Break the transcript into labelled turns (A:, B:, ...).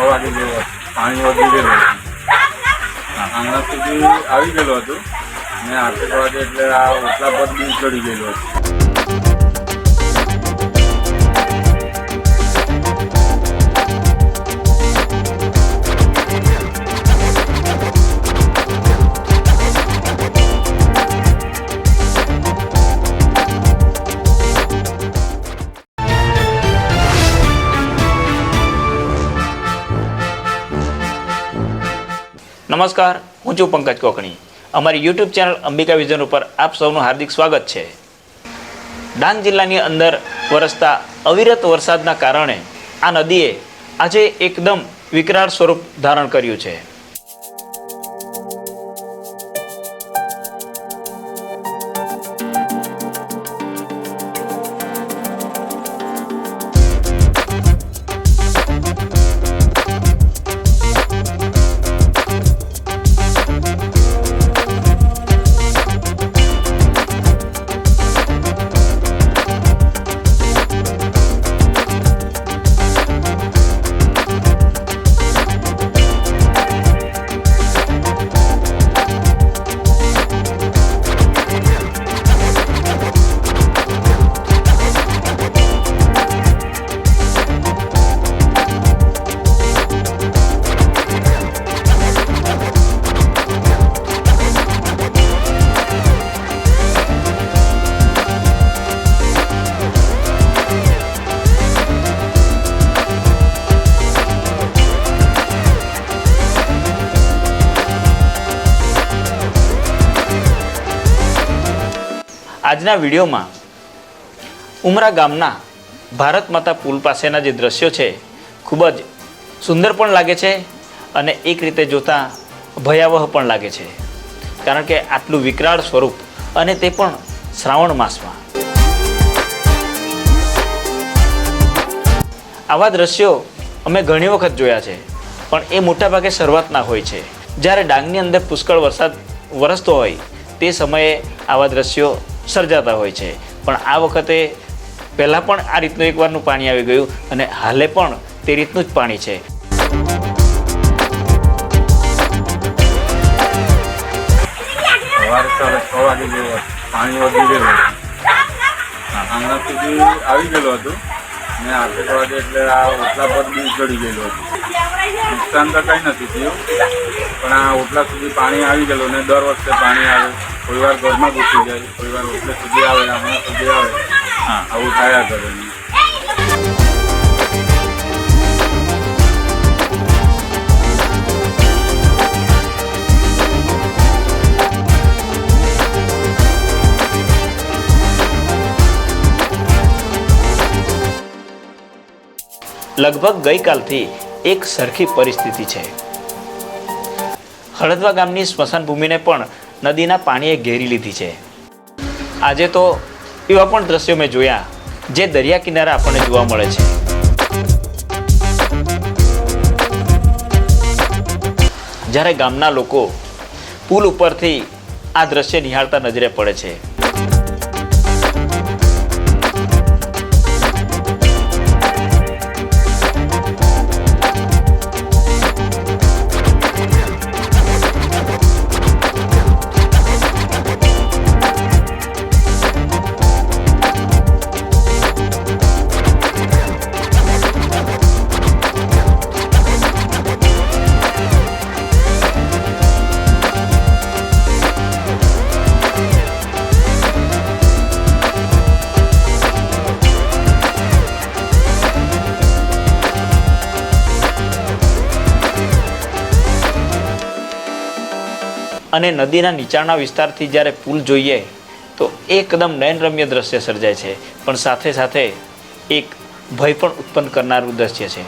A: વાગે જેવું પાણી વધી ગયેલું આંગણા સુધી આવી ગયેલું હતું ને 8 વાગે એટલે આ ઓટલા પર બી ચડી ગયેલું હતું.
B: નમસ્કાર, હું છું પંકજ કોકણી. અમારી યુટ્યુબ ચેનલ અંબિકા વિઝન ઉપર આપ સૌનું હાર્દિક સ્વાગત છે. ડાંગ જિલ્લાની અંદર વરસતા અવિરત વરસાદના કારણે આ નદીએ આજે એકદમ વિકરાળ સ્વરૂપ ધારણ કર્યું છે. આજના વિડીયોમાં ઉમરા ગામના ભારત માતા પુલ પાસેના જે દ્રશ્યો છે ખૂબ જ સુંદર પણ લાગે છે અને એક રીતે જોતાં ભયાવહ પણ લાગે છે, કારણ કે આટલું વિકરાળ સ્વરૂપ અને તે પણ શ્રાવણ માસમાં. આવા દ્રશ્યો અમે ઘણી વખત જોયા છે, પણ એ મોટાભાગે શરૂઆતના હોય છે. જ્યારે ડાંગની અંદર પુષ્કળ વરસાદ વરસતો હોય તે સમયે આવા દ્રશ્યો સર્જાતા હોય છે. પણ આ વખતે પહેલાં પણ આ રીતનું એકવારનું પાણી આવી ગયું અને હાલે પણ તે રીતનું જ પાણી છે.
A: સવારે 6 વાગે જેવું પાણી વધી ગયેલું આંગણા સુધી આવી ગયેલું હતું ને 8 વાગે એટલે આ ઓટલા પર બી ચડી ગયેલું હતું. નુકસાન તો કંઈ નથી થયું, પણ આ ઓટલા સુધી પાણી આવી ગયેલું ને દર વખતે પાણી આવે. કોઈ વાર ઘરમાં ઘૂસી જાય, કોઈ વાર ઓટલે સુધી આવે, આંગણા સુધી આવે. આવું થયા કરે.
B: લગભગ ગઈકાલથી એક સરખી પરિસ્થિતિ છે. હળદવા ગામની સ્મશાન ભૂમિને પણ નદીના પાણીએ ઘેરી લીધી છે. આજે તો એવા પણ દ્રશ્યો મેં જોયા જે દરિયા કિનારે આપણને જોવા મળે છે. જ્યારે ગામના લોકો પુલ ઉપરથી આ દ્રશ્ય નિહાળતા નજરે પડે છે. અને નદીના નીચાણના વિસ્તારથી જ્યારે પુલ જોઈએ તો એકદમ નયનરમ્ય દ્રશ્ય સર્જાય છે, પણ સાથે સાથે એક ભય પણ ઉત્પન્ન કરનારું દ્રશ્ય છે.